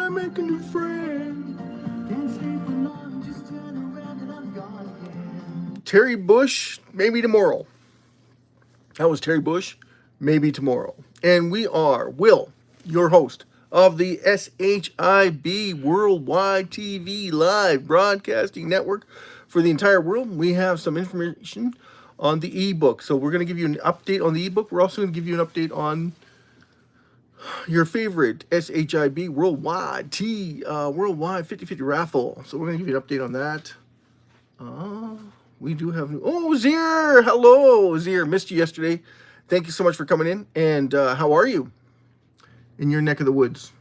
I make a new friend? Can't sleep for long, just turn around and I'm gone again. Terry Bush, maybe tomorrow. That was Terry Bush, maybe tomorrow. And we are Will, your host of the SHIB Worldwide TV Live Broadcasting Network for the entire world. We have some information on the ebook. So we're going to give you an update on the ebook. We're also going to give you an update on your favorite SHIB Worldwide Worldwide 50/50 raffle. So we're going to give you an update on that. We do have new. Oh, Zier! Hello, Zier. Missed you yesterday. Thank you so much for coming in. And how are you in your neck of the woods?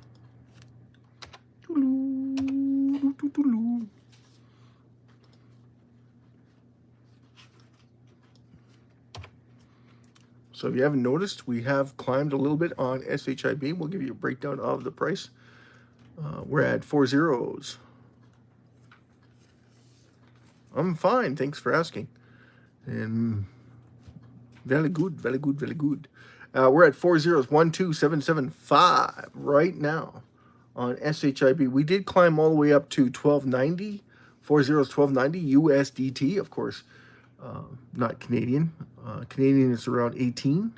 So if you haven't noticed, we have climbed a little bit on SHIB. We'll give you a breakdown of the price. We're at 4 zeros. I'm fine. Thanks for asking. And very good, very good, very good. We're at 4 zeros, 12775 right now on SHIB. We did climb all the way up to 1290, 4 zeros, 1290 USDT, of course, not Canadian. Canadian is around 18,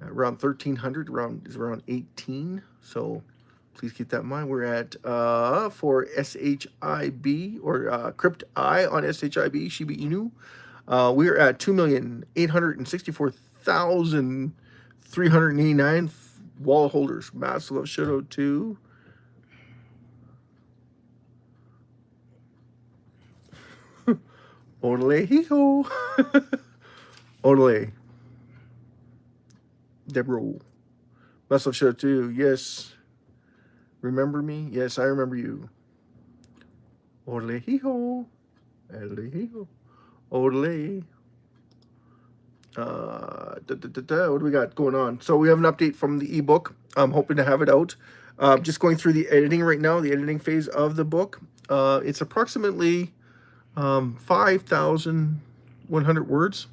around 1300, is around 18. So please keep that in mind. We're at for SHIB or Crypt I on SHIB Shiba Inu. We're at 2,864,389 wall holders. Massive love shout out to Odele Hiho. Odele. Debro. Massive love shout out to, yes. Remember me? Yes, I remember you. Odele Hiho. Odele Hiho. Odele. What do we got going on? So we have an update from the ebook. I'm hoping to have it out. Just going through the editing right now, the editing phase of the book. It's approximately 5,100 words.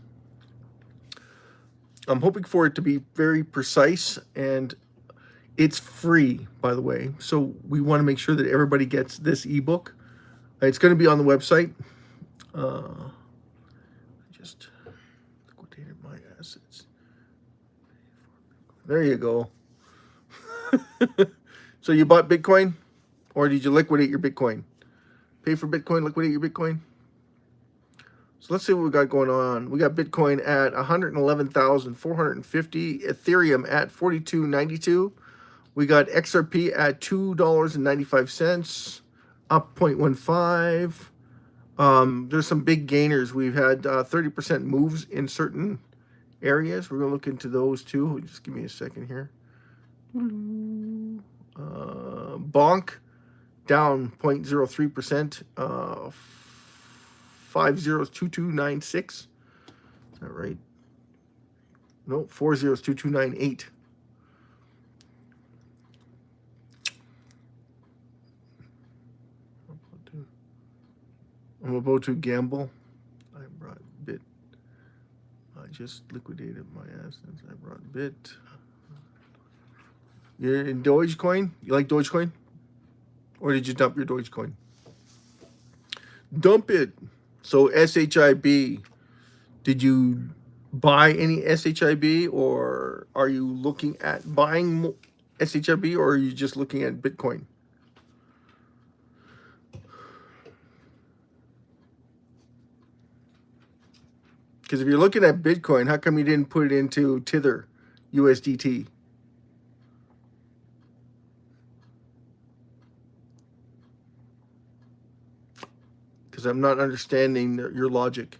I'm hoping for it to be very precise, and it's free, by the way. So we want to make sure that everybody gets this ebook. It's going to be on the website. I just liquidated my assets. There you go. So you bought Bitcoin, or did you liquidate your Bitcoin? Pay for Bitcoin, liquidate your Bitcoin. So let's see what we got going on. We got Bitcoin at 111,450, Ethereum at 42.92. We got XRP at $2.95, up 0.15. There's some big gainers. We've had 30% moves in certain areas. We're going to look into those too. Just give me a second here. Bonk down 0.03%. 502296. Is that right? No, 402298. I'm about to gamble. I brought Bit. I just liquidated my assets. I brought Bit. You're in Dogecoin? You like Dogecoin? Or did you dump your Dogecoin? Dump it. So SHIB, did you buy any SHIB, or are you looking at buying SHIB, or are you just looking at Bitcoin? Because if you're looking at Bitcoin, how come you didn't put it into Tether USDT? Because I'm not understanding your logic.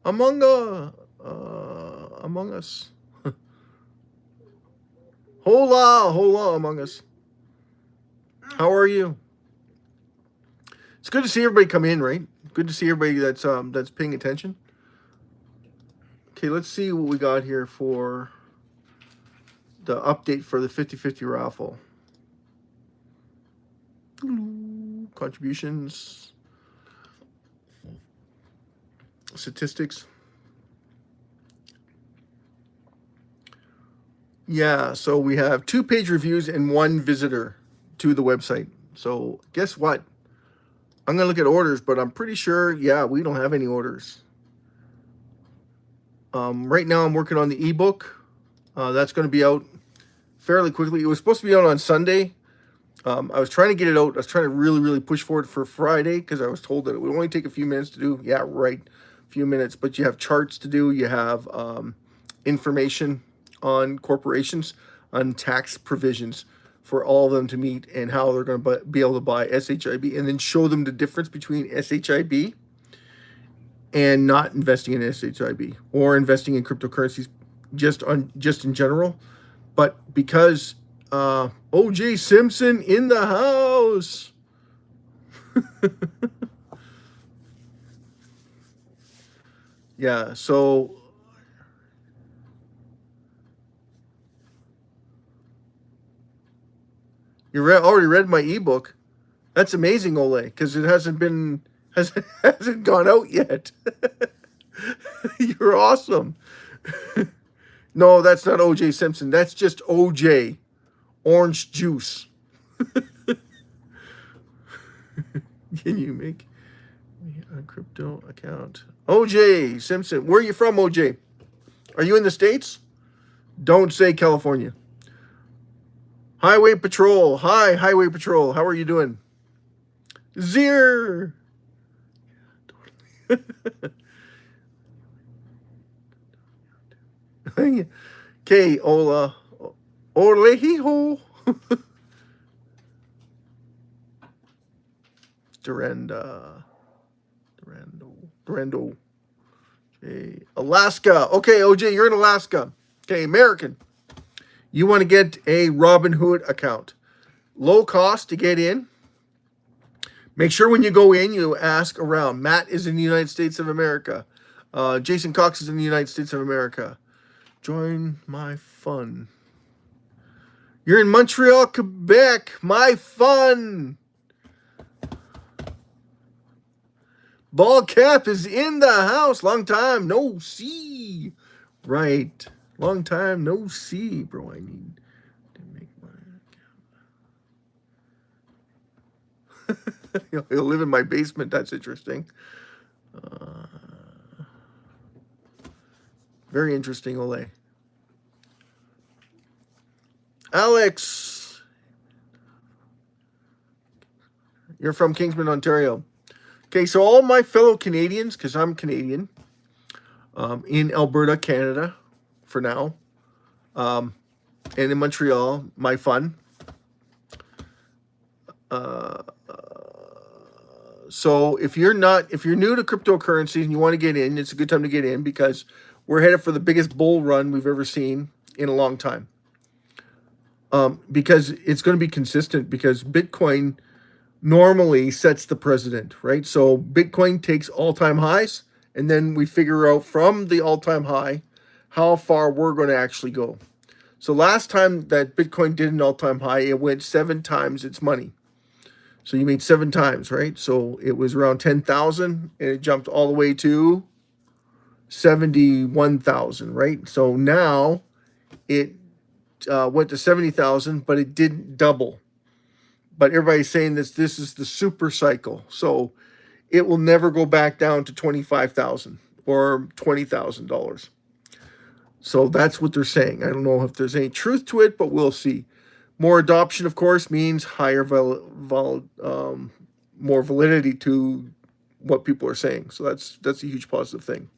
Among us. Hola, Among Us. How are you? It's good to see everybody come in, right? Good to see everybody that's paying attention. Okay, let's see what we got here for the update for the 50/50 raffle. Contributions, statistics. Yeah, so we have 2-page reviews and 1 visitor to the website. So guess what? I'm going to look at orders, but I'm pretty sure, yeah, we don't have any orders. Right now I'm working on the ebook. That's going to be out fairly quickly. It was supposed to be out on Sunday. I was trying to get it out. I was trying to really push for it for Friday because I was told that it would only take a few minutes to do. Yeah, right, a few minutes. But you have charts to do. You have information on corporations, on tax provisions for all of them to meet and how they're going to be able to buy SHIB, and then show them the difference between SHIB and not investing in SHIB or investing in cryptocurrencies just in general. But because OJ Simpson in the house. Yeah, so you already read my ebook. That's amazing, Ole, because it hasn't gone out yet. You're awesome. No, that's not OJ Simpson. That's just OJ, orange juice. Can you make me a crypto account? OJ Simpson. Where are you from, OJ? Are you in the States? Don't say California. Highway Patrol. Hi, Highway Patrol. How are you doing? Zir. Okay, Ola. Olehiho. Durando. Okay, Alaska. Okay, OJ, you're in Alaska. Okay, American. You want to get a Robinhood account. Low cost to get in. Make sure when you go in, you ask around. Matt is in the United States of America. Jason Cox is in the United States of America. Join my fun. You're in Montreal, Quebec. My fun. Ball Cap is in the house. Long time no see. Right. Long time no see, bro. I need to make my account. He'll live in my basement. That's interesting. Very interesting, Ole. Alex. You're from Kingsman, Ontario. Okay, so all my fellow Canadians, because I'm Canadian, in Alberta, Canada, for now, and in Montreal, my fun. So if you're new to cryptocurrency and you want to get in, it's a good time to get in because we're headed for the biggest bull run we've ever seen in a long time. Because it's going to be consistent because Bitcoin normally sets the precedent, right? So Bitcoin takes all-time highs, and then we figure out from the all-time high how far we're going to actually go. So last time that Bitcoin did an all-time high, it went 7 times its money. So you made 7 times, right? So it was around 10,000, and it jumped all the way to 71,000, right? So now it went to 70,000, but it didn't double. But everybody's saying this is the super cycle. So it will never go back down to 25,000 or $20,000. So that's what they're saying. I don't know if there's any truth to it, but we'll see. More adoption, of course, means higher more validity to what people are saying. So that's a huge positive thing.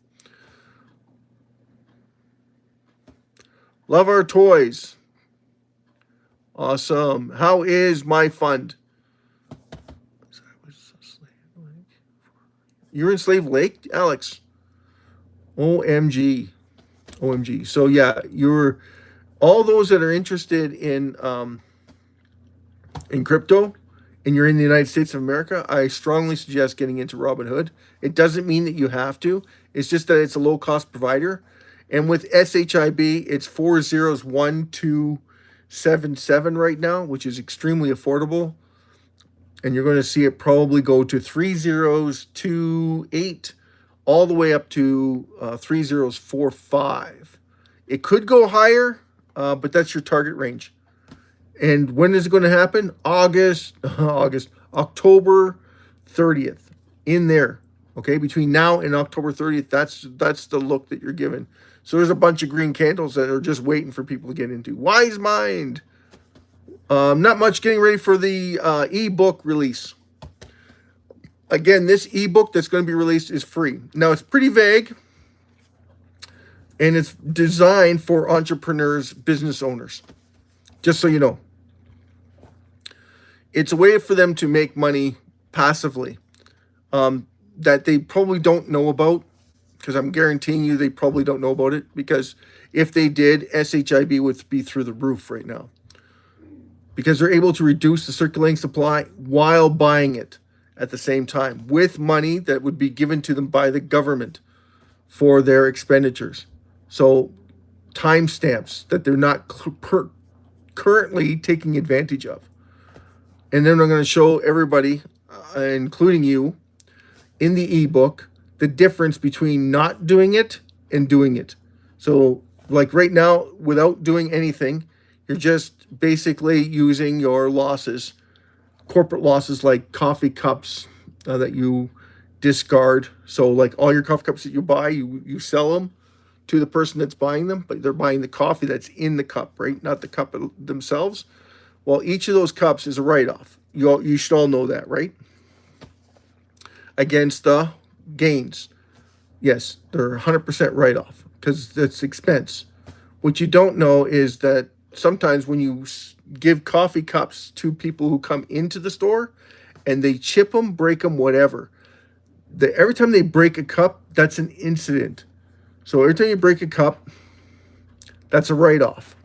Love our toys. Awesome. How is my fund? You're in Slave Lake, Alex. OMG. OMG. So yeah, you're all those that are interested in crypto and you're in the United States of America, I strongly suggest getting into Robinhood. It doesn't mean that you have to. It's just that it's a low cost provider. And with SHIB, it's 401,277 right now, which is extremely affordable. And you're going to see it probably go to 3028 all the way up to 3045. It could go higher. but that's your target range. And when is it going to happen? October 30th, in there. Okay, between now and October 30th, that's the look that you're given. So there's a bunch of green candles that are just waiting for people to get into. Wise Mind. Not much, getting ready for the ebook release. Again, this ebook that's going to be released is free. Now, it's pretty vague, and it's designed for entrepreneurs, business owners. Just so you know. It's a way for them to make money passively that they probably don't know about, because I'm guaranteeing you they probably don't know about it, because if they did, SHIB would be through the roof right now. Because they're able to reduce the circulating supply while buying it at the same time with money that would be given to them by the government for their expenditures. So timestamps that they're not currently taking advantage of. And then I'm going to show everybody, including you, in the ebook, the difference between not doing it and doing it. So like right now, without doing anything, you're just basically using your losses, corporate losses, like coffee cups that you discard. So like all your coffee cups that you buy, you sell them to the person that's buying them, but they're buying the coffee that's in the cup, right? Not the cup themselves. Well, each of those cups is a write-off. You should all know that, right? Against the gains. Yes, they're 100% write-off because it's expense. What you don't know is that sometimes when you give coffee cups to people who come into the store and they chip them, break them, whatever, every time they break a cup, that's an incident. So every time you break a cup, that's a write-off.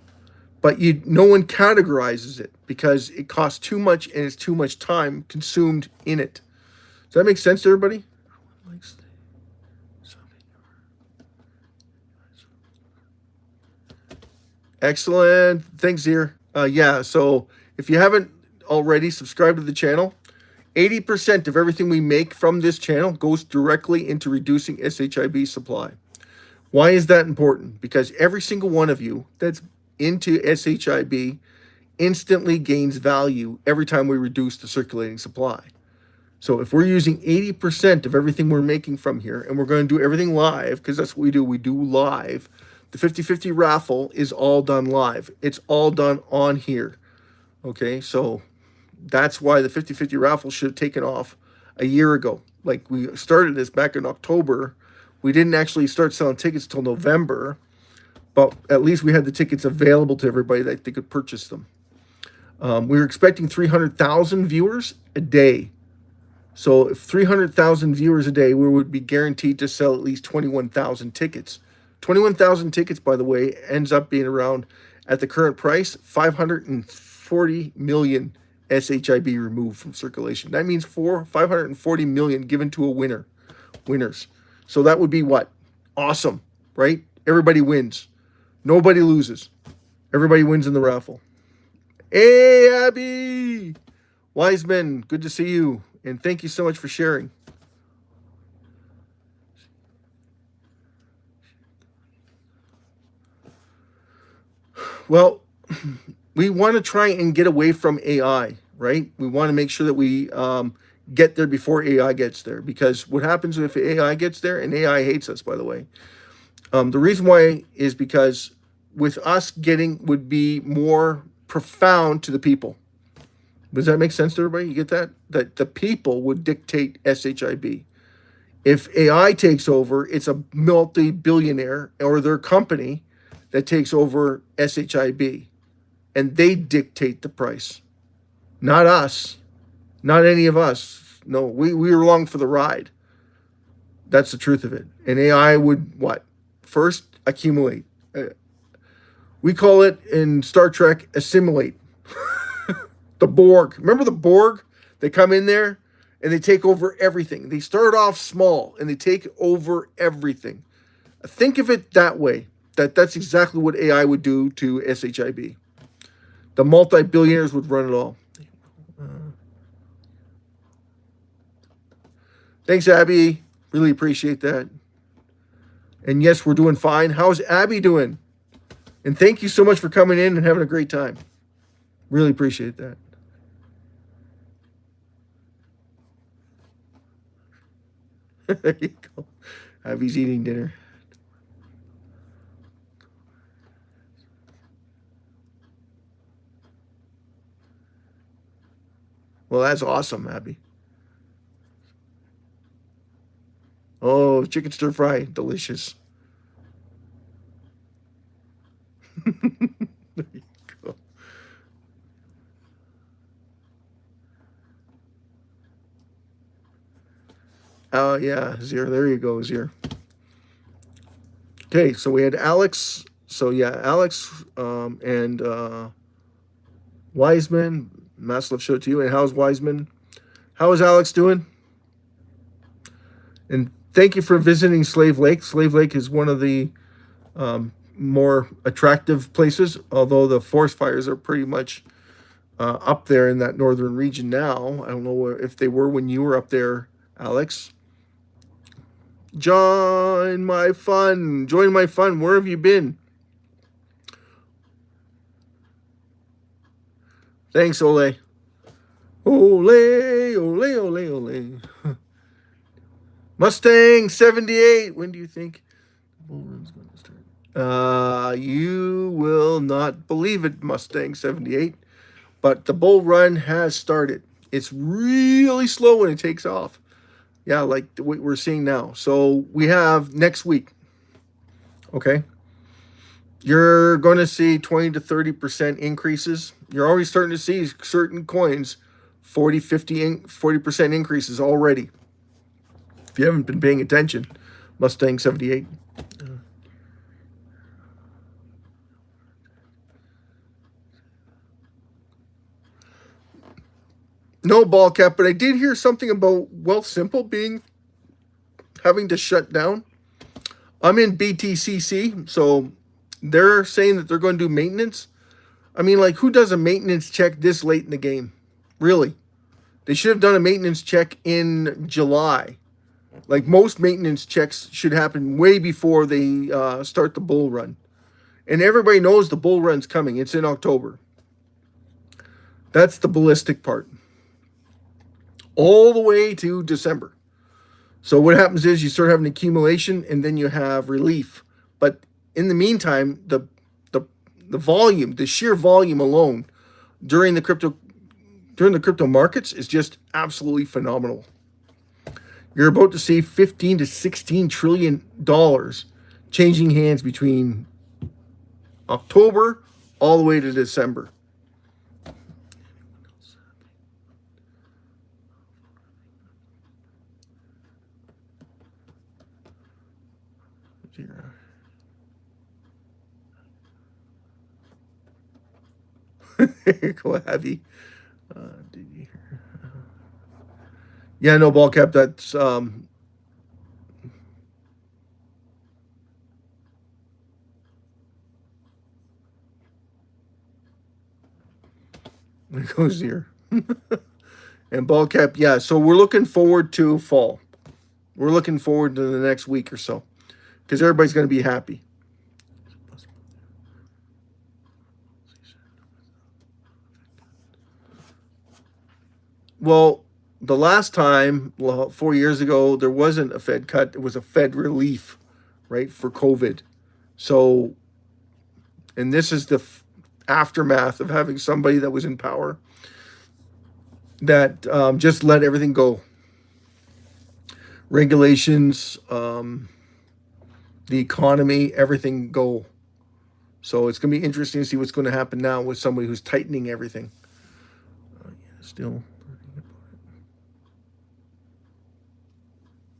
But no one categorizes it because it costs too much and it's too much time consumed in it. Does that make sense to everybody? Excellent. Thanks, Zir. Yeah, so if you haven't already subscribed to the channel, 80% of everything we make from this channel goes directly into reducing SHIB supply. Why is that important? Because every single one of you that's into SHIB instantly gains value every time we reduce the circulating supply. So if we're using 80% of everything we're making from here, and we're going to do everything live, because that's what we do live. The 50/50 raffle is all done live. It's all done on here. Okay, so that's why the 50/50 raffle should have taken off a year ago. Like, we started this back in October. We didn't actually start selling tickets till November, but at least we had the tickets available to everybody that they could purchase them. We were expecting 300,000 viewers a day. So if 300,000 viewers a day, we would be guaranteed to sell at least 21,000 tickets. 21,000 tickets, by the way, ends up being around, at the current price, 540 million SHIB removed from circulation. That means 540 million given to winners. So that would be what? Awesome, right? Everybody wins. Nobody loses. Everybody wins in the raffle. Hey, Abby! Wiseman, good to see you. And thank you so much for sharing. Well, we want to try and get away from AI, right? We want to make sure that we get there before AI gets there. Because what happens if AI gets there, and AI hates us, by the way. The reason why is because with us getting would be more profound to the people. Does that make sense to everybody? You get that? That the people would dictate SHIB. If AI takes over, it's a multi-billionaire or their company that takes over SHIB. And they dictate the price. Not us. Not any of us. No, we were along for the ride. That's the truth of it. And AI would, what? First, accumulate. We call it in Star Trek, assimilate. The Borg. Remember the Borg? They come in there and they take over everything. They start off small and they take over everything. Think of it that way. That's exactly what AI would do to SHIB. The multi-billionaires would run it all. Thanks, Abby. Really appreciate that. And yes, we're doing fine. How's Abby doing? And thank you so much for coming in and having a great time. Really appreciate that. There you go. Abby's eating dinner. Well, that's awesome, Abby. Oh, chicken stir fry. Delicious. There you go. Oh, yeah, Zir. There you go, Zir. Okay, so we had Alex. So, yeah, Alex and Wiseman. Massive show to you. And how's Wiseman? How is Alex doing? And thank you for visiting Slave Lake. Slave Lake is one of the more attractive places, although the forest fires are pretty much up there in that northern region now. I don't know if they were when you were up there, Alex. Join my fun. Join my fun. Where have you been? Thanks, Ole. Ole, ole, ole, ole. Mustang 78. When do you think the bull run's going to start? You will not believe it, Mustang 78. But the bull run has started. It's really slow when it takes off. Yeah, like what we're seeing now. So we have next week. Okay. You're going to see 20 to 30% increases. You're already starting to see certain coins 40, 40% increases already. If you haven't been paying attention, Mustang 78. No ball cap, but I did hear something about Wealthsimple having to shut down. I'm in BTCC, so they're saying that they're going to do maintenance. I mean, like, who does a maintenance check this late in the game? Really? They should have done a maintenance check in July. Like, most maintenance checks should happen way before they start the bull run. And everybody knows the bull run's coming. It's in October. That's the ballistic part. All the way to December. So what happens is you start having accumulation and then you have relief. But in the meantime, the volume, the sheer volume alone during the crypto markets is just absolutely phenomenal. You're about to see 15 to 16 trillion dollars changing hands between October all the way to December. Go heavy. Did you hear? Yeah, no ball cap. That's there goes here. And ball cap. Yeah, so we're looking forward to fall. We're looking forward to the next week or so because everybody's going to be happy. Well, the last time, 4 years ago, there wasn't a Fed cut. It was a Fed relief, right, for COVID. So, and this is the aftermath of having somebody that was in power that just let everything go. Regulations, the economy, everything go. So it's going to be interesting to see what's going to happen now with somebody who's tightening everything. Still.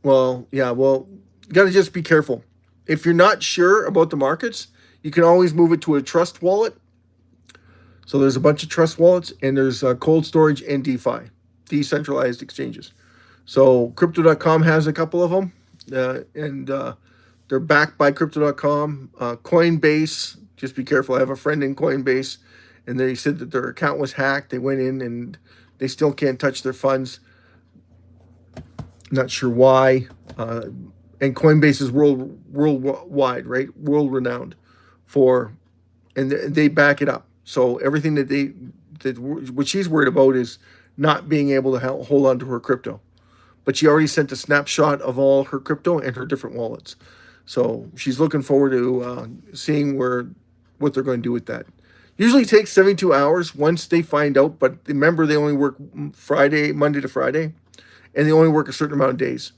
Well, yeah, well, you got to just be careful. If you're not sure about the markets, you can always move it to a trust wallet. So there's a bunch of trust wallets, and there's cold storage and DeFi, decentralized exchanges. So Crypto.com has a couple of them, and they're backed by Crypto.com. Coinbase, just be careful. I have a friend in Coinbase, and they said that their account was hacked. They went in, and they still can't touch their funds. Not sure why. And Coinbase is worldwide, right? World renowned for and they back it up. So everything what she's worried about is not being able to hold on to her crypto. But she already sent a snapshot of all her crypto and her different wallets. So she's looking forward to seeing what they're going to do with that. Usually takes 72 hours once they find out, but remember they only work Monday to Friday, and they only work a certain amount of days.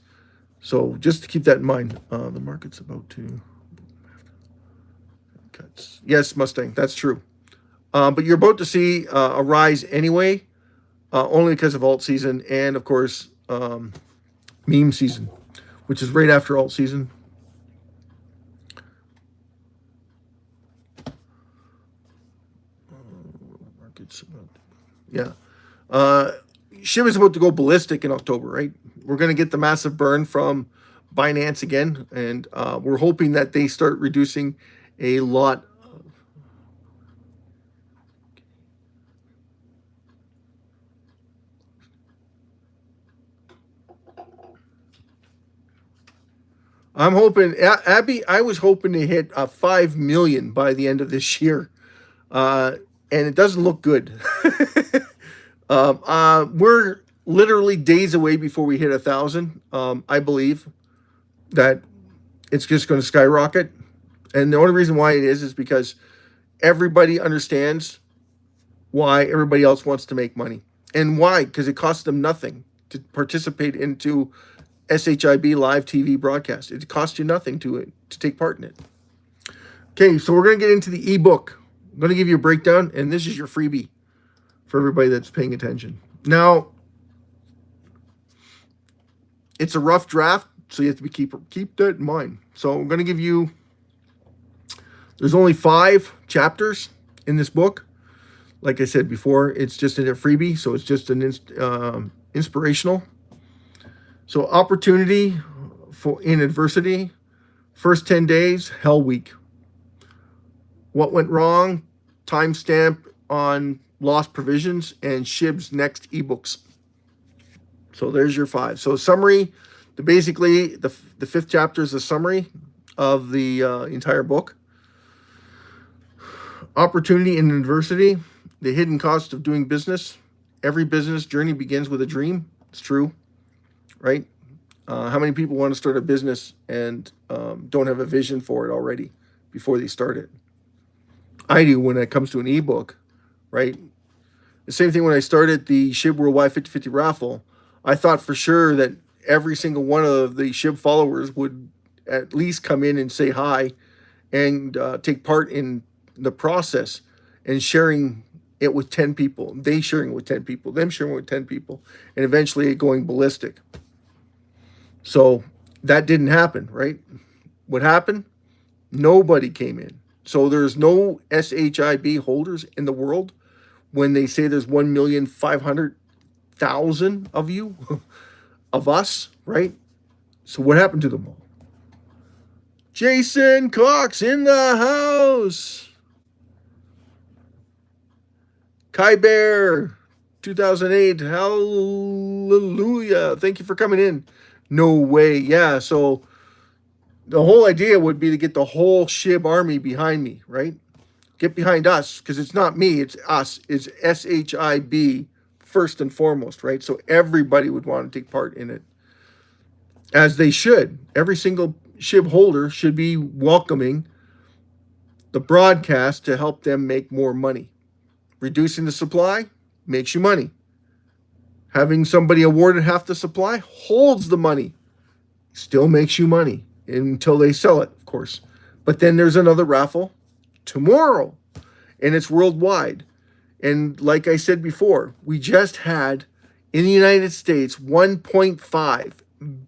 So just to keep that in mind. The market's about to cuts. Yes, Mustang, that's true. But you're about to see a rise anyway, only because of alt season and of course meme season, which is right after alt season. Markets about, yeah. SHIB is about to go ballistic in October, right? We're going to get the massive burn from Binance again, and we're hoping that they start reducing a lot. I'm hoping, Abby, I was hoping to hit 5 million by the end of this year. And it doesn't look good. We're literally days away before we hit 1,000. I believe that it's just going to skyrocket. And the only reason why it is because everybody understands why everybody else wants to make money. And why? Because it costs them nothing to participate into SHIB live TV broadcast. It costs you nothing to take part in it. Okay, so we're going to get into the ebook. I'm going to give you a breakdown, and this is your freebie for everybody that's paying attention. Now, it's a rough draft, so you have to keep that in mind. So I'm going to give you, there's only 5 chapters in this book. Like I said before, it's just a freebie, so it's just an inspirational. So opportunity in adversity, first 10 days, hell week. What went wrong, timestamp on lost provisions, and SHIB's next ebooks. So there's your 5. So summary, basically the 5th chapter is a summary of the entire book. Opportunity in adversity, the hidden cost of doing business. Every business journey begins with a dream. It's true, right? How many people want to start a business and don't have a vision for it already before they start it? I do when it comes to an ebook, right? The same thing when I started the SHIB Worldwide 50/50 raffle. I thought for sure that every single one of the SHIB followers would at least come in and say hi and take part in the process and sharing it with 10 people. They sharing it with 10 people, them sharing it with 10 people, and eventually it going ballistic. So that didn't happen, right? What happened? Nobody came in. So there's no SHIB holders in the world when they say there's 1,500,000 of you, of us, right? So what happened to them all? Jason Cox in the house. Kai Bear, 2008, hallelujah. Thank you for coming in. No way. Yeah, so the whole idea would be to get the whole SHIB army behind me, right? Get behind us, because it's not me, it's us. It's SHIB first and foremost, right? So everybody would want to take part in it, as they should. Every single SHIB holder should be welcoming the broadcast to help them make more money. Reducing the supply makes you money. Having somebody awarded half the supply holds the money. Still makes you money until they sell it, of course. But then there's another raffle tomorrow, and it's worldwide. And like I said before, we just had in the United States 1.5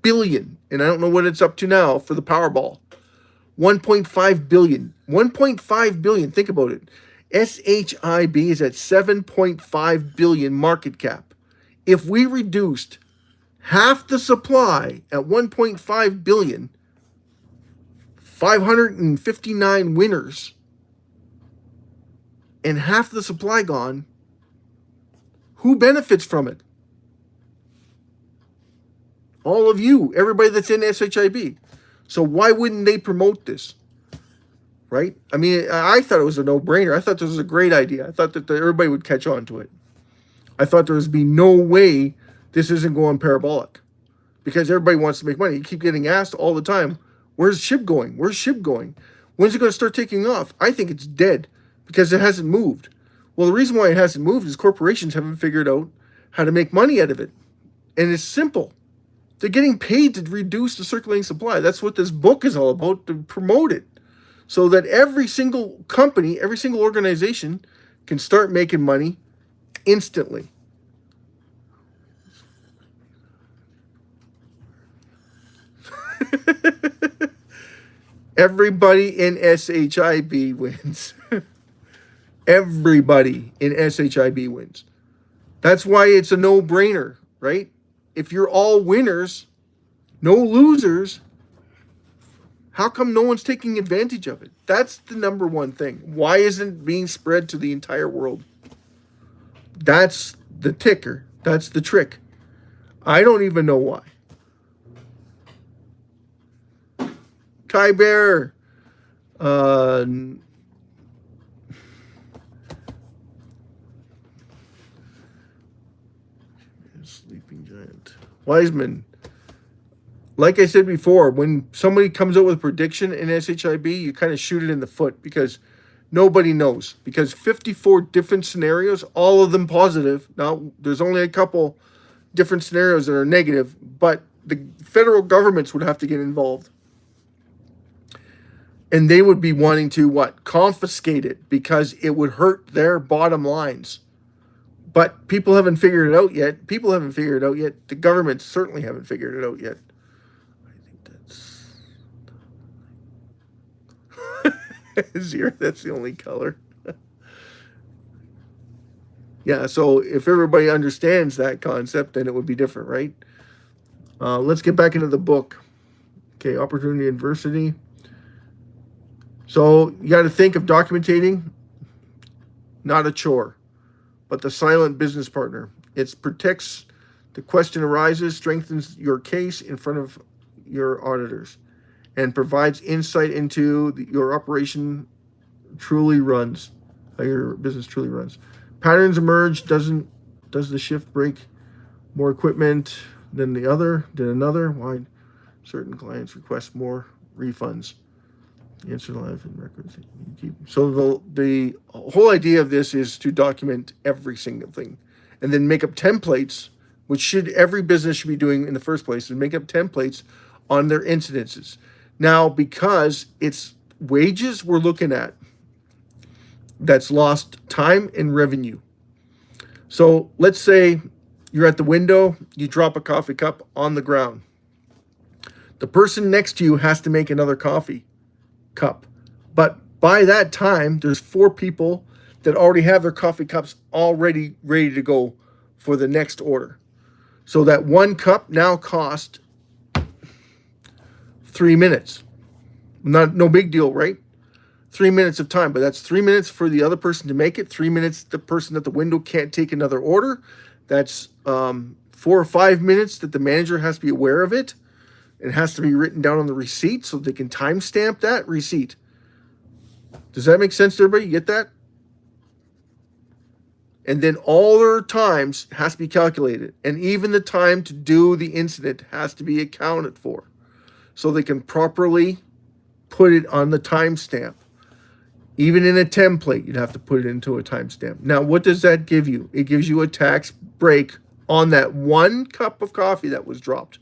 billion, and I don't know what it's up to now for the Powerball. 1.5 billion. 1.5 billion. Think about it. SHIB is at 7.5 billion market cap. If we reduced half the supply at 1.5 billion, 559 winners, and half the supply gone, who benefits from it? All of you, everybody that's in SHIB. So why wouldn't they promote this? right? I mean, I thought it was a no-brainer. I thought this was a great idea. I thought that everybody would catch on to it. I thought there would be no way this isn't going parabolic, because everybody wants to make money. You keep getting asked all the time, where's SHIB going? Where's SHIB going? When's it going to start taking off? I think it's dead because it hasn't moved. Well, the reason why it hasn't moved is corporations haven't figured out how to make money out of it. And it's simple. They're getting paid to reduce the circulating supply. That's what this book is all about, to promote it. So that every single company, every single organization can start making money instantly. Everybody in SHIB wins. Everybody in SHIB wins. That's why it's a no-brainer, right? If you're all winners, no losers, how come no one's taking advantage of it? That's the number one thing. Why isn't it being spread to the entire world? That's the ticker. That's the trick. I don't even know why. Kai Bear. Sleeping Giant. Wiseman. Like I said before, when somebody comes out with a prediction in SHIB, you kind of shoot it in the foot because nobody knows. Because 54 different scenarios, all of them positive. Now, there's only a couple different scenarios that are negative, but the federal governments would have to get involved. And they would be wanting to, what? Confiscate it because it would hurt their bottom lines. But people haven't figured it out yet. People haven't figured it out yet. The governments certainly haven't figured it out yet. Zero, that's the only color. Yeah, so if everybody understands that concept, then it would be different, right? Let's get back into the book. Okay, opportunity, adversity. So you got to think of documentating, not a chore, but the silent business partner. It protects the question arises, strengthens your case in front of your auditors, and provides insight into your operation truly runs, how your business truly runs. Patterns emerge. Does the shift break more equipment than another? Why certain clients request more refunds? Answer live in records. So the whole idea of this is to document every single thing, and then make up templates, which every business should be doing in the first place, and make up templates on their incidences. Now, because it's wages we're looking at, that's lost time and revenue. So let's say you're at the window, you drop a coffee cup on the ground. The person next to you has to make another coffee cup. But by that time, there's 4 people that already have their coffee cups already ready to go for the next order. So that one cup now costs 3 minutes. No big deal, right? 3 minutes of time, but that's 3 minutes for the other person to make it. 3 minutes, the person at the window can't take another order. That's 4 or 5 minutes that the manager has to be aware of it. It has to be written down on the receipt so they can timestamp that receipt. Does that make sense to everybody? You get that? And then all their times has to be calculated. And even the time to do the incident has to be accounted for, so they can properly put it on the timestamp. Even in a template, you'd have to put it into a timestamp. Now, what does that give you? It gives you a tax break on that 1 cup of coffee that was dropped.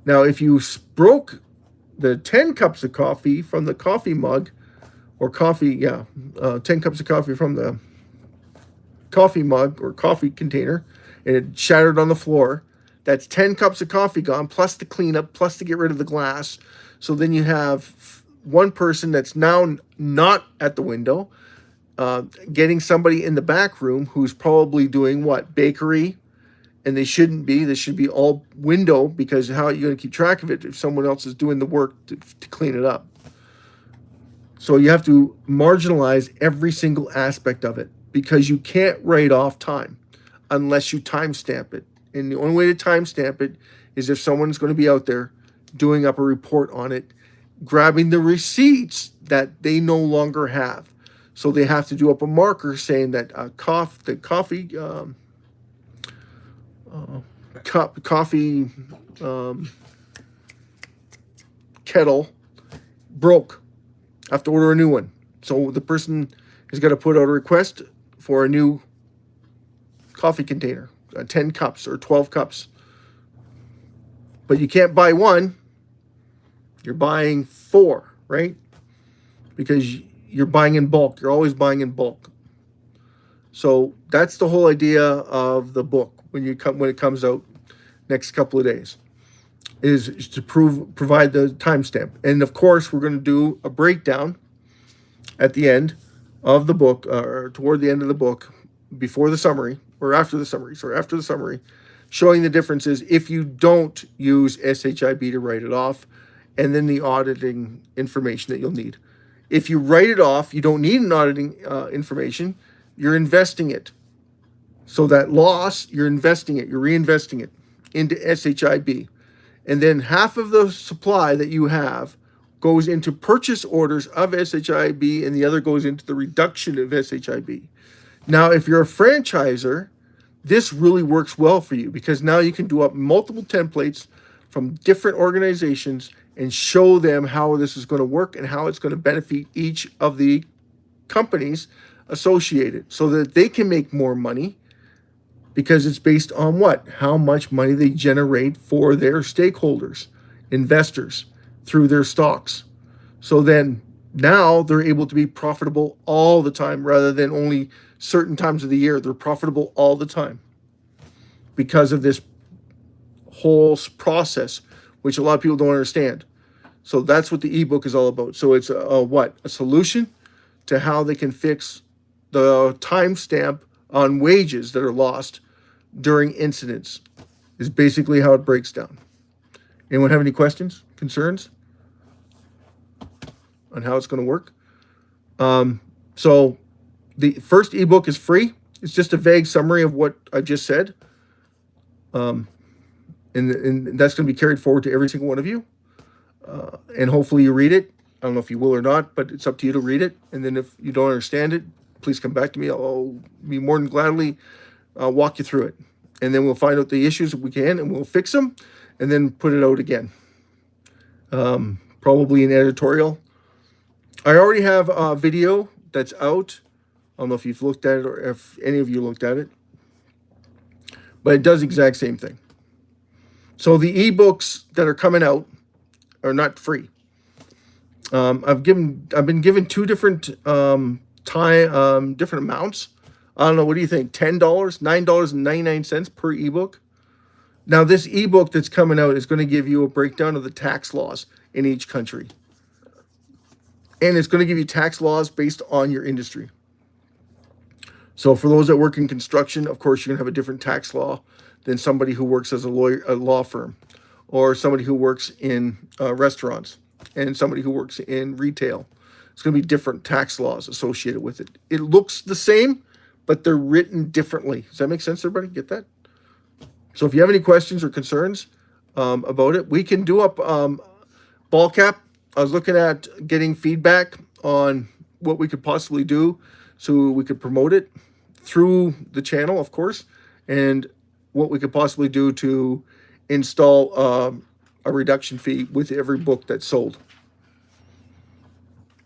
Now, if you broke the 10 cups of coffee from the coffee mug, or 10 cups of coffee from the coffee mug or coffee container, and it shattered on the floor, that's 10 cups of coffee gone, plus the cleanup, plus to get rid of the glass. So then you have one person that's now not at the window, getting somebody in the back room who's probably doing what? Bakery. And they shouldn't be. This should be all window, because how are you going to keep track of it if someone else is doing the work to clean it up? So you have to marginalize every single aspect of it, because you can't write off time unless you timestamp it. And the only way to timestamp it is if someone's going to be out there doing up a report on it grabbing the receipts that they no longer have. So they have to do up a marker saying that coffee kettle broke. Have to order a new one. So the person has got to put out a request for a new coffee container, 10 cups or 12 cups. But you can't buy one. You're buying 4, right? Because you're buying in bulk. You're always buying in bulk. So that's the whole idea of the book when it comes out next couple of days, is to provide the timestamp. And of course, we're going to do a breakdown at the end of the book, or toward the end of the book, before the summary, or after the summary, showing the differences if you don't use SHIB to write it off, and then the auditing information that you'll need. If you write it off, you don't need an auditing information. You're investing it. So that loss, you're investing it, you're reinvesting it into SHIB. And then half of the supply that you have goes into purchase orders of SHIB, and the other goes into the reduction of SHIB. Now, if you're a franchisor, this really works well for you, because now you can do up multiple templates from different organizations and show them how this is going to work and how it's going to benefit each of the companies associated, so that they can make more money, because it's based on what? How much money they generate for their stakeholders, investors, through their stocks. So then now they're able to be profitable all the time, rather than only certain times of the year. They're profitable all the time because of this whole process, which a lot of people don't understand. So that's what the ebook is all about. So it's a solution to how they can fix the timestamp on wages that are lost during incidents, is basically how it breaks down. Anyone have any questions, concerns on how it's going to work? So the first ebook is free. It's just a vague summary of what I just said. And that's going to be carried forward to every single one of you. And hopefully you read it. I don't know if you will or not, but it's up to you to read it. And then if you don't understand it, please come back to me. I'll be more than gladly walk you through it. And then we'll find out the issues that we can, and we'll fix them, and then put it out again. Probably an editorial. I already have a video that's out. I don't know if you've looked at it, or if any of you looked at it, but it does the exact same thing. So the ebooks that are coming out are not free. I've been given 2 different different amounts. I don't know. What do you think? $10, $9.99 per ebook. Now, this ebook that's coming out is going to give you a breakdown of the tax laws in each country, and it's going to give you tax laws based on your industry. So, for those that work in construction, of course, you're going to have a different tax law than somebody who works as a law firm, or somebody who works in restaurants, and somebody who works in retail. It's going to be different tax laws associated with it. It looks the same, but they're written differently. Does that make sense, everybody? Get that? So if you have any questions or concerns about it, we can do up ball cap. I was looking at getting feedback on what we could possibly do so we could promote it through the channel, of course, and what we could possibly do to install a reduction fee with every book that's sold.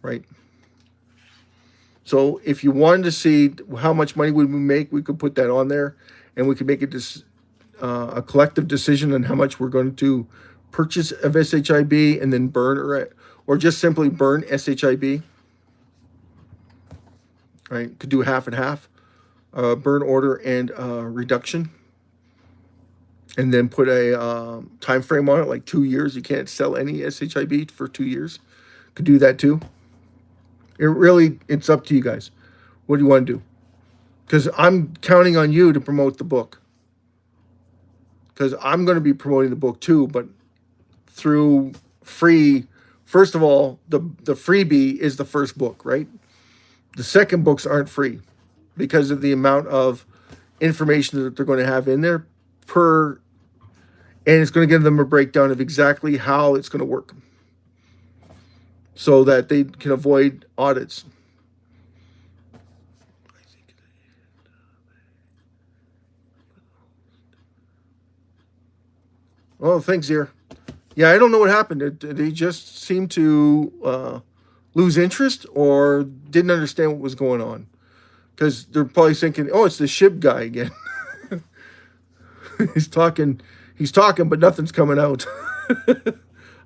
Right? So if you wanted to see how much money would we make, we could put that on there, and we could make a collective decision on how much we're going to purchase of SHIB and then burn, or just simply burn SHIB. Right? Could do half and half, burn order and reduction, and then put a time frame on it, like 2 years. You can't sell any SHIB for 2 years. Could do that too. It's up to you guys. What do you want to do? Because I'm counting on you to promote the book. Because I'm going to be promoting the book too, but through free. First of all, the freebie is the first book, right? The second books aren't free because of the amount of information that they're going to have in there and it's going to give them a breakdown of exactly how it's going to work. so that they can avoid audits. Oh, thanks, dear. Yeah, I don't know what happened. They just seemed to lose interest or didn't understand what was going on. Because they're probably thinking, oh, it's the SHIB guy again. he's talking, but nothing's coming out.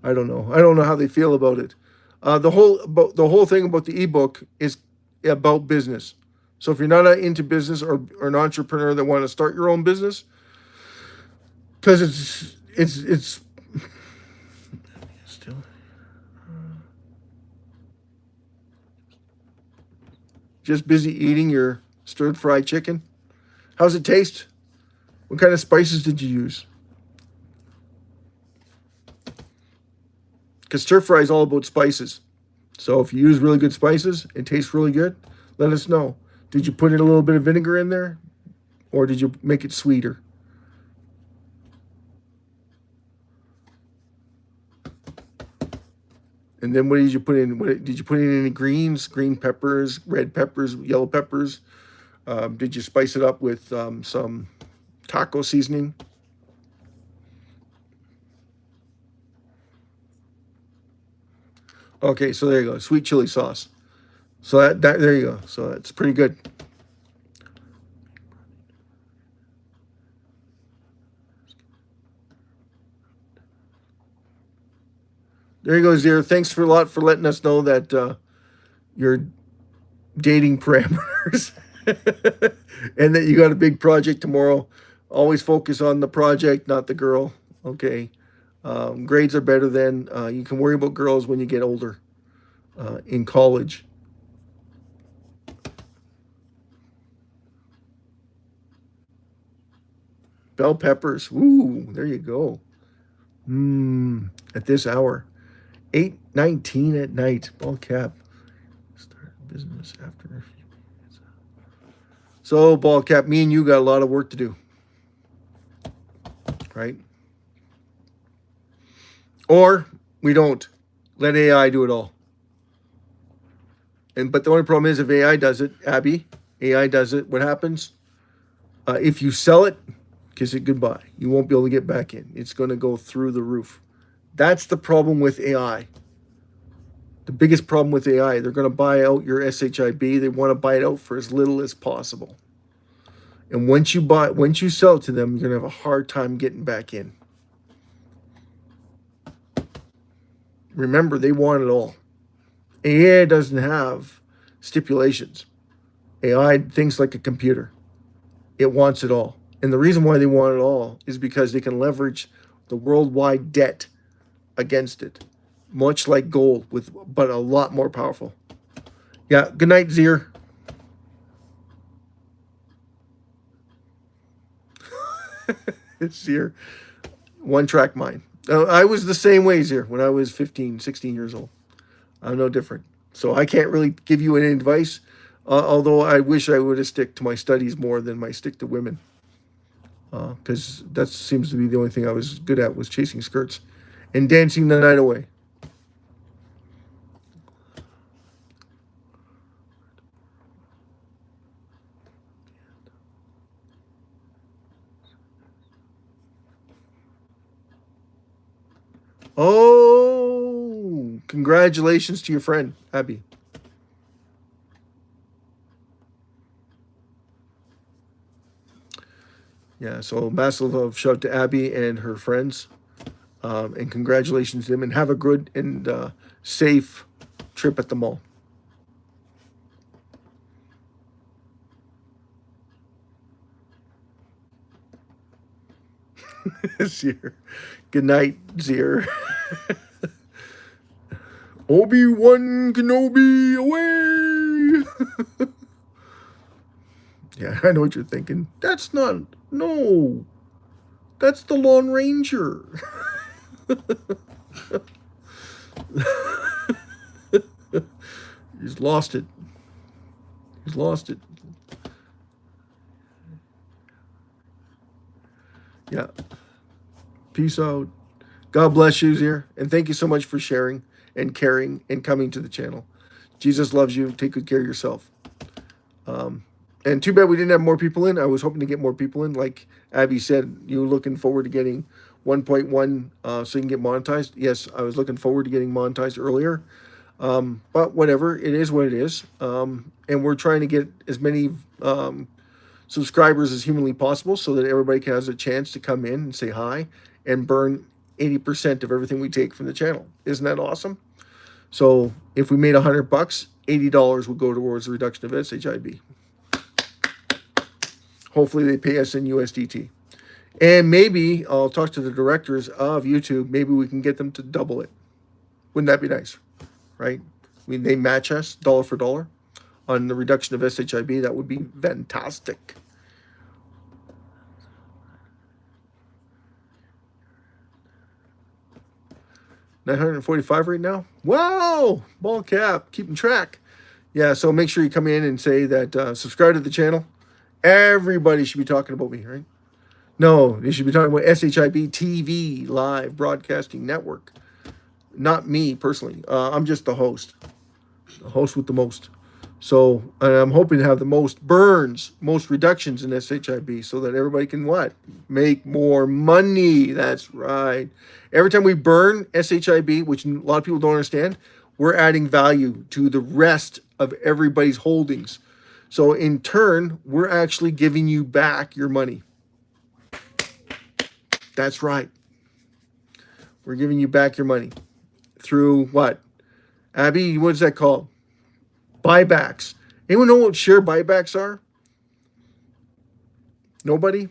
I don't know. I don't know how they feel about it. The whole thing about the ebook is about business. So if you're not into business or an entrepreneur that want to start your own business, because it's still just busy eating your stir fried chicken. How's it taste? What kind of spices did you use? Because stir fry is all about spices. So if you use really good spices, it tastes really good. Let us know. Did you put in a little bit of vinegar in there, or did you make it sweeter? And then what did you put in? Did you put in any greens, green peppers, red peppers, yellow peppers? Did you spice it up with some taco seasoning? Okay, so there you go, sweet chili sauce. So that there you go. So that's pretty good. There you go, Zir. Thanks for a lot for letting us know that your dating parameters and that you got a big project tomorrow. Always focus on the project, not the girl. Okay. Grades are better then. You can worry about girls when you get older in college. Bell peppers. Ooh, there you go. At this hour. 8:19 at night. Ball cap. Start business after a few minutes. So, ball cap, me and you got a lot of work to do. Right? Or we don't. Let AI do it all. But the only problem is if AI does it, Abby, AI does it, what happens? If you sell it, kiss it goodbye. You won't be able to get back in. It's going to go through the roof. That's the problem with AI. The biggest problem with AI, they're going to buy out your SHIB. They want to buy it out for as little as possible. And once you sell it to them, you're going to have a hard time getting back in. Remember, they want it all. AI doesn't have stipulations. AI thinks like a computer. It wants it all. And the reason why they want it all is because they can leverage the worldwide debt against it. Much like gold, but a lot more powerful. Yeah, good night, Zir. Zir. One track mind. I was the same way, Zir, when I was 15, 16 years old. I'm no different. So I can't really give you any advice, although I wish I would have stick to my studies more than my stick to women. Because that seems to be the only thing I was good at was chasing skirts and dancing the night away. Oh, congratulations to your friend, Abby. Yeah, so massive love shout to Abby and her friends. And congratulations to them. And have a good and safe trip at the mall. Zir. Good night, Zir. Obi-Wan Kenobi away. Yeah, I know what you're thinking. That's not, no. That's the Lone Ranger. He's lost it. He's lost it. Yeah. Peace out. God bless you, Zir. And thank you so much for sharing and caring and coming to the channel. Jesus loves you. Take good care of yourself. And too bad we didn't have more people in. I was hoping to get more people in. Like Abby said, you were looking forward to getting 1.1 so you can get monetized. Yes, I was looking forward to getting monetized earlier. But whatever, it is what it is. And we're trying to get as many subscribers as humanly possible so that everybody has a chance to come in and say hi and burn 80% of everything we take from the channel. Isn't that awesome? So if we made $100, $80 would go towards the reduction of SHIB. Hopefully they pay us in USDT. And maybe I'll talk to the directors of YouTube. Maybe we can get them to double it. Wouldn't that be nice? Right? They match us dollar for dollar on the reduction of SHIB. That would be fantastic. $945 right now. Wow! Ball cap. Keeping track. Yeah, so make sure you come in and say that subscribe to the channel. Everybody should be talking about me, right? No, they should be talking about SHIB TV Live Broadcasting Network. Not me, personally. I'm just the host. The host with the most. So, and I'm hoping to have the most burns, most reductions in SHIB so that everybody can what? Make more money. That's right. Every time we burn SHIB, which a lot of people don't understand, we're adding value to the rest of everybody's holdings. So in turn, we're actually giving you back your money. That's right. We're giving you back your money through what? Abby, what is that called? Buybacks. Anyone know what share buybacks are? Nobody?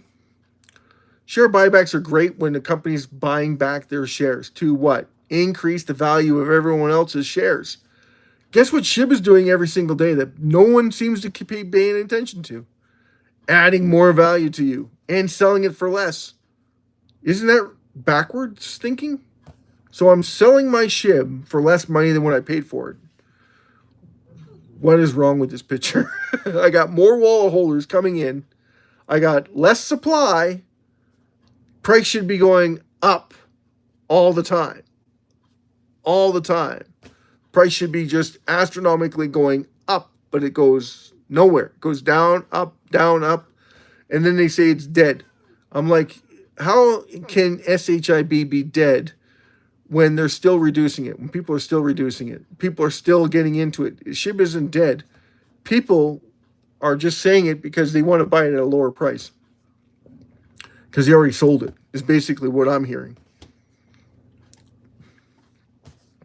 Share buybacks are great when the company's buying back their shares to what? Increase the value of everyone else's shares. Guess what SHIB is doing every single day that no one seems to keep paying attention to? Adding more value to you and selling it for less. Isn't that backwards thinking? So I'm selling my SHIB for less money than what I paid for it. What is wrong with this picture? I got more wallet holders coming in. I got less supply. Price should be going up all the time. All the time. Price should be just astronomically going up, but it goes nowhere. It goes down, up, and then they say it's dead. I'm like, how can SHIB be dead when they're still reducing it, when people are still reducing it? People are still getting into it. SHIB isn't dead. People are just saying it because they want to buy it at a lower price. Because they already sold it, is basically what I'm hearing.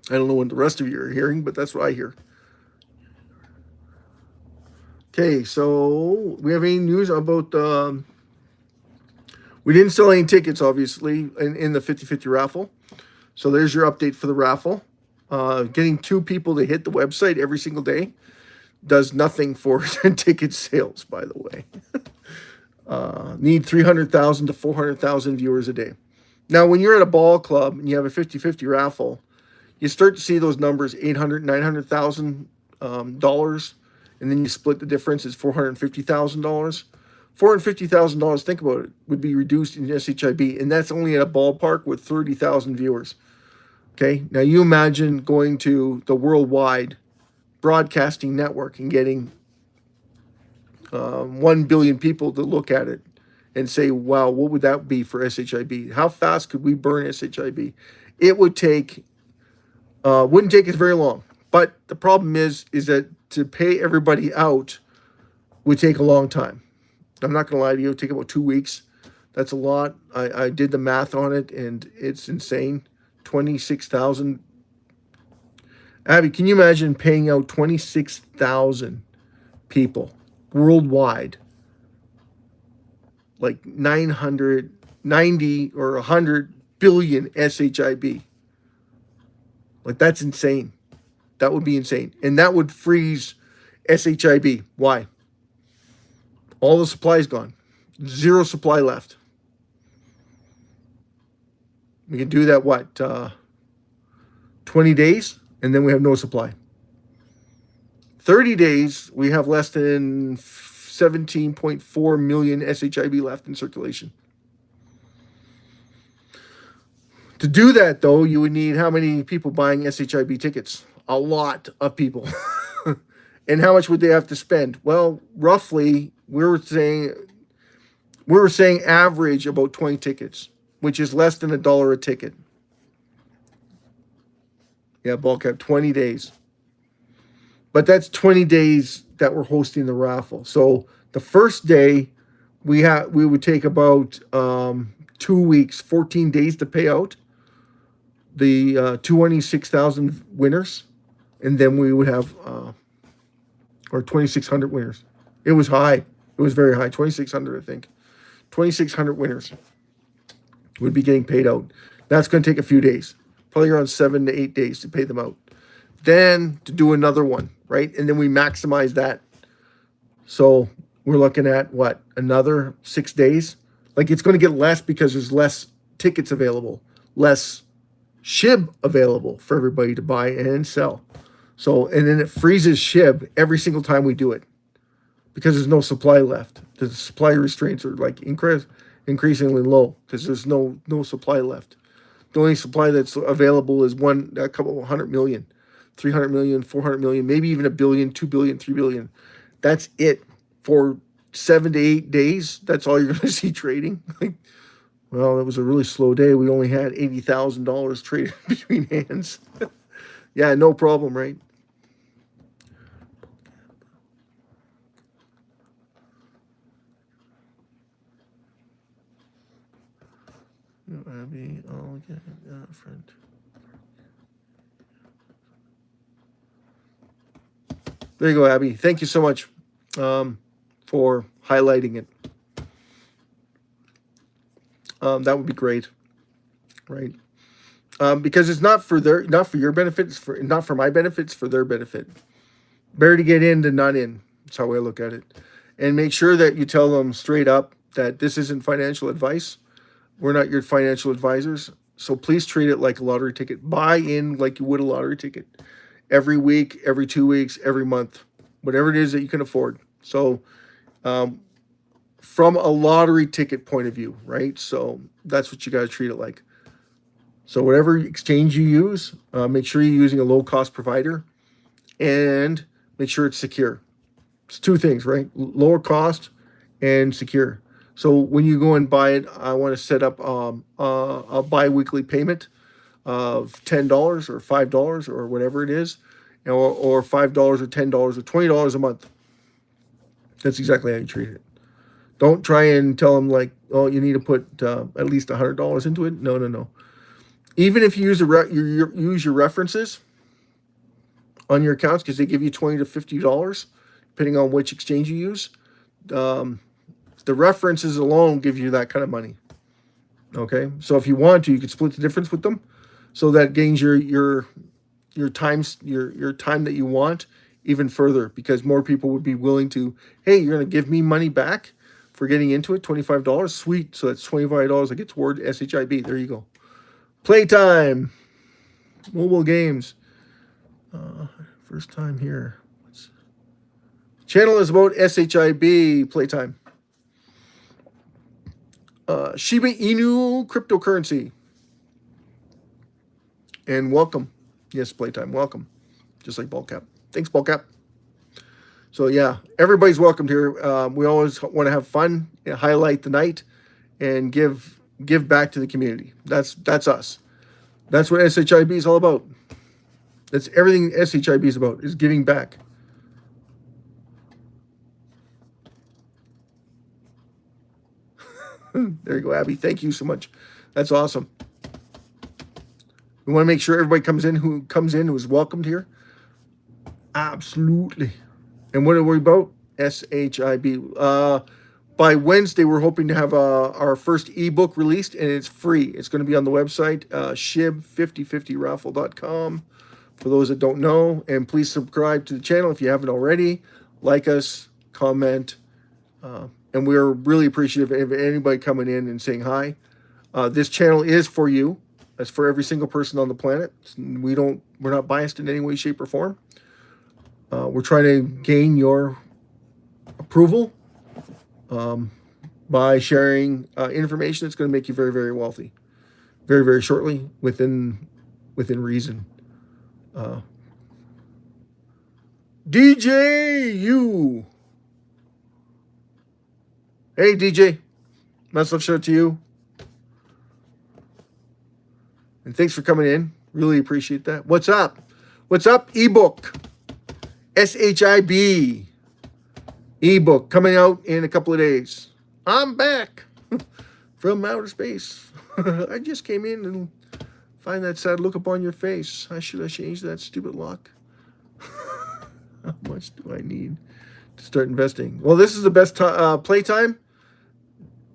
I don't know what the rest of you are hearing, but that's what I hear. Okay, so we have any news about... we didn't sell any tickets, obviously, in the 50-50 raffle. So there's your update for the raffle. Getting 2 people to hit the website every single day does nothing for ticket sales, by the way. Need 300,000 to 400,000 viewers a day. Now, when you're at a ball club and you have a 50-50 raffle, you start to see those numbers, $800,000, $900,000, and then you split the difference, it's $450,000. $450,000, think about it, would be reduced in SHIB, and that's only at a ballpark with 30,000 viewers. Okay, now you imagine going to the worldwide broadcasting network and getting 1 billion people to look at it and say, wow, what would that be for SHIB? How fast could we burn SHIB? It would take, wouldn't take us very long. But the problem is that to pay everybody out would take a long time. I'm not going to lie to you, it would take about 2 weeks. That's a lot. I did the math on it, and it's insane. 26,000. Abby, can you imagine paying out 26,000 people worldwide? Like 990 or 100 billion SHIB. Like, that's insane. That would be insane. And that would freeze SHIB. Why? All the supply is gone. Zero supply left. We can do that, what, 20 days, and then we have no supply. 30 days, we have less than 17.4 million SHIB left in circulation. To do that, though, you would need how many people buying SHIB tickets? A lot of people. And how much would they have to spend? Well, roughly, we were saying average about 20 tickets, which is less than $1 a ticket. Yeah, bulk up 20 days. But that's 20 days that we're hosting the raffle. So the first day we would take about 2 weeks, 14 days to pay out the 26,000 winners, and then we would have or 2,600 winners. It was high. It was very high. 2,600, I think. 2,600 winners would be getting paid out. That's going to take a few days, probably around 7 to 8 days to pay them out. Then to do another one, right? And then we maximize that. So we're looking at what? Another 6 days? Like, it's going to get less because there's less tickets available, less SHIB available for everybody to buy and sell. So, and then it freezes SHIB every single time we do it because there's no supply left. The supply restraints are like increasingly low because there's no supply left. The only supply that's available is a couple 100 million, 300 million, 400 million, maybe even 1 billion, 2 billion, 3 billion. That's it for 7 to 8 days. That's all you're going to see trading. Like, well, it was a really slow day. We only had $80,000 traded between hands. Yeah, no problem, right? Abby, I'll get a friend. There you go, Abby. Thank you so much for highlighting it. That would be great, right? Because it's not for your benefit, not for my benefit, it's for their benefit. Better to get in than not in. That's how I look at it. And make sure that you tell them straight up that this isn't financial advice. We're not your financial advisors. So please treat it like a lottery ticket. Buy in like you would a lottery ticket. Every week, every 2 weeks, every month. Whatever it is that you can afford. So from a lottery ticket point of view, right? So that's what you got to treat it like. So whatever exchange you use, make sure you're using a low-cost provider and make sure it's secure. It's two things, right? Lower cost and secure. So when you go and buy it, I want to set up a bi-weekly payment of $10 or $5 or whatever it is, or $5 or $10 or $20 a month. That's exactly how you treat it. Don't try and tell them like, oh, you need to put at least $100 into it. No. Even if you use use your references on your accounts, because they give you $20 to $50 depending on which exchange you use. The references alone give you that kind of money. Okay, so if you want to, you could split the difference with them, so that gains your time that you want even further, because more people would be willing to. Hey, you're going to give me money back for getting into it, $25. Sweet, so that's $25 I get toward SHIB. There you go. Playtime, mobile games. First time here. Channel is about SHIB playtime. Shiba Inu cryptocurrency. And welcome. Yes, playtime. Welcome. Just like Ballcap. Thanks, Ballcap. So yeah, everybody's welcomed here. We always want to have fun, and highlight the night, and give back to the community. That's us. That's what SHIB is all about. That's everything SHIB is about, is giving back. There you go, Abby. Thank you so much. That's awesome. We want to make sure everybody comes in who is welcomed here. Absolutely. And what are we about? SHIB. By Wednesday, we're hoping to have our first ebook released, and it's free. It's going to be on the website, SHIB5050raffle.com, for those that don't know. And please subscribe to the channel if you haven't already. Like us, comment, and we're really appreciative of anybody coming in and saying hi. This channel is for you. That's for every single person on the planet. We're not biased in any way, shape, or form. We're trying to gain your approval by sharing information that's going to make you very, very wealthy. very, very shortly within reason. DJ, hey DJ, much love shout to you, and thanks for coming in. Really appreciate that. What's up? What's up? Ebook, SHIB ebook coming out in a couple of days. I'm back from outer space. I just came in and find that sad look upon your face. Should I change that stupid lock? How much do I need to start investing? Well, this is the best playtime.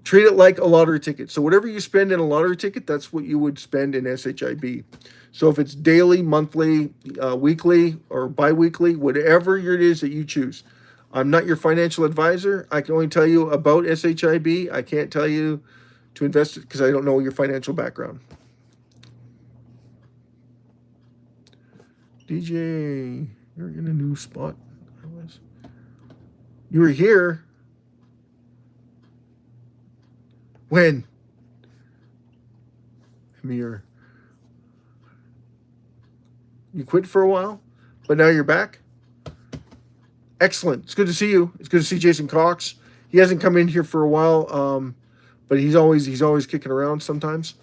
Treat it like a lottery ticket. So whatever you spend in a lottery ticket, that's what you would spend in SHIB. So if it's daily, monthly, weekly, or bi-weekly, whatever it is that you choose. I'm not your financial advisor. I can only tell you about SHIB. I can't tell you to invest it because I don't know your financial background. DJ, you're in a new spot. You were here when? You quit for a while, but now you're back. Excellent. It's good to see you. It's good to see Jason Cox. He hasn't come in here for a while, but he's always kicking around sometimes.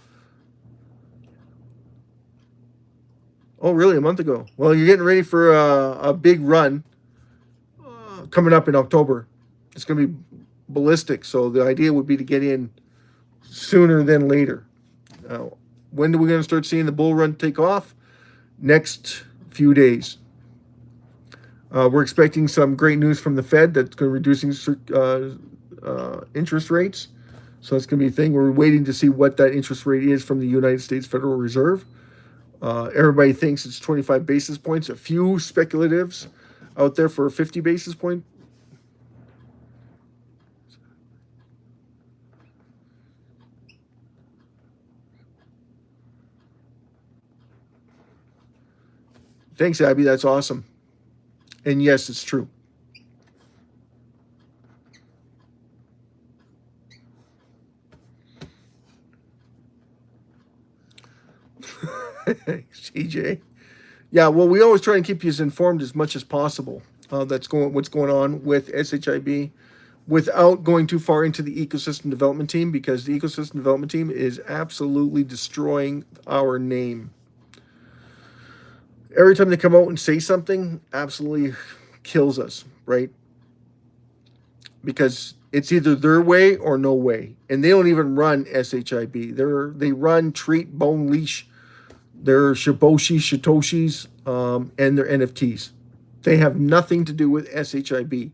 Oh, really? A month ago? Well, you're getting ready for a big run coming up in October. It's going to be ballistic. So the idea would be to get in sooner than later. When are we going to start seeing the bull run take off? Next few days. We're expecting some great news from the Fed that's going to reducing interest rates. So that's going to be a thing. We're waiting to see what that interest rate is from the United States Federal Reserve. Everybody thinks it's 25 basis points. A few speculatives out there for a 50 basis point. Thanks, Abby. That's awesome. And yes, it's true. CJ. Yeah, well, we always try and keep you as informed as much as possible. What's going on with SHIB without going too far into the ecosystem development team, because the ecosystem development team is absolutely destroying our name. Every time they come out and say something, absolutely kills us, right? Because it's either their way or no way. And they don't even run SHIB. They run Treat, Bone, Leash, their Satoshis, and their NFTs. They have nothing to do with SHIB.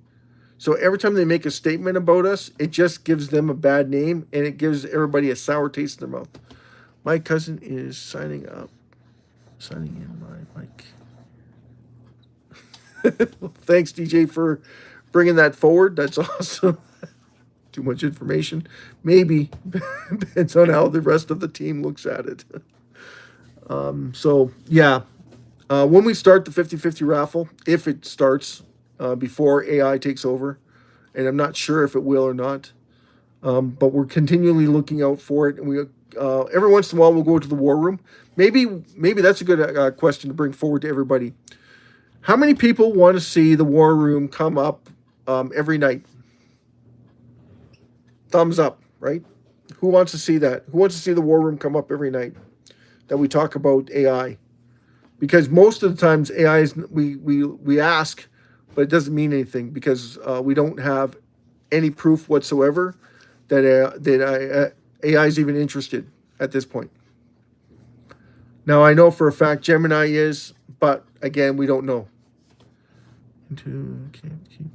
So every time they make a statement about us, it just gives them a bad name, and it gives everybody a sour taste in their mouth. My cousin is signing in my mic. Thanks, DJ, for bringing that forward. That's awesome. Too much information. Maybe. Depends on how the rest of the team looks at it. So, yeah. When we start the 50-50 raffle, if it starts before AI takes over, and I'm not sure if it will or not, but we're continually looking out for it. And we every once in a while, we'll go to the war room. Maybe that's a good question to bring forward to everybody. How many people want to see the war room come up every night? Thumbs up, right? Who wants to see that? Who wants to see the war room come up every night? That we talk about AI. Because most of the times AI is, we ask, but it doesn't mean anything, because we don't have any proof whatsoever that AI is even interested at this point. Now, I know for a fact Gemini is, but again, we don't know. Can't keep.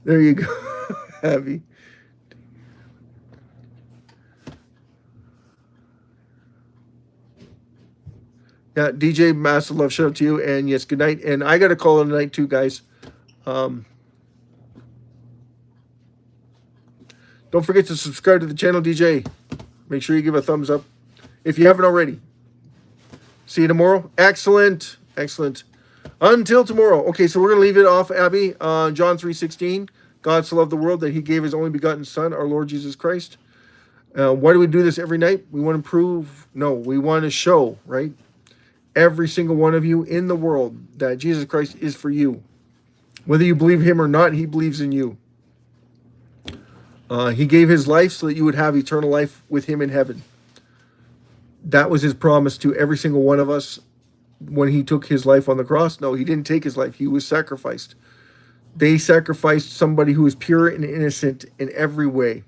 There you go, Abby. Yeah, DJ, massive love, shout out to you, and yes, good night. And I got to call it a night too, guys. Don't forget to subscribe to the channel, DJ. Make sure you give a thumbs up if you haven't already. See you tomorrow. Excellent. Until tomorrow. Okay, so we're going to leave it off, Abby. John 3:16. God so loved the world that he gave his only begotten Son, our Lord Jesus Christ. Why do we do this every night? We want to prove, no, we want to show, right? Every single one of you in the world that Jesus Christ is for you. Whether you believe him or not, he believes in you. He gave his life so that you would have eternal life with him in heaven. That was his promise to every single one of us when he took his life on the cross. No, he didn't take his life. He was sacrificed. They sacrificed somebody who was pure and innocent in every way.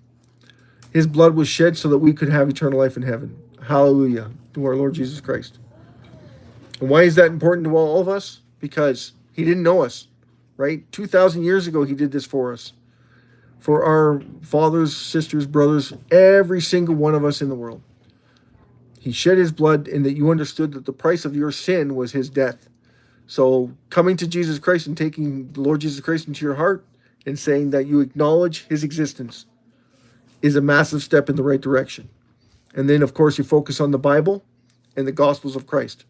His blood was shed so that we could have eternal life in heaven. Hallelujah to our Lord Jesus Christ. And why is that important to all of us? Because he didn't know us, right? 2,000 years ago, he did this for us. For our fathers, sisters, brothers, every single one of us in the world. He shed his blood, and that you understood that the price of your sin was his death. So coming to Jesus Christ and taking the Lord Jesus Christ into your heart and saying that you acknowledge his existence is a massive step in the right direction. And then, of course, you focus on the Bible and the Gospels of Christ.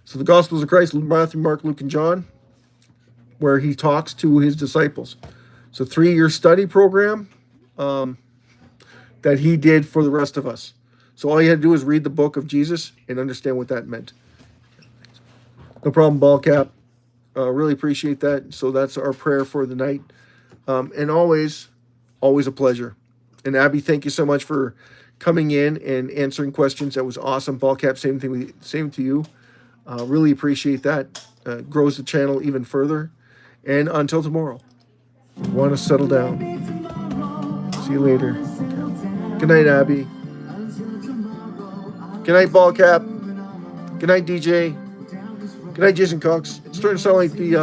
So the Gospels of Christ, Matthew, Mark, Luke, and John, where he talks to his disciples. So 3-year study program that he did for the rest of us. So all you had to do is read the book of Jesus and understand what that meant. No problem, ball cap. Really appreciate that. So that's our prayer for the night. And always a pleasure. And Abby, thank you so much for coming in and answering questions. That was awesome. Ball cap, same to you. Really appreciate that. Grows the channel even further. And until tomorrow, want to settle down. See you later. Good night, Abby. Good night, ball cap. Good night, DJ. Good night, Jason Cox. It's starting to sound like the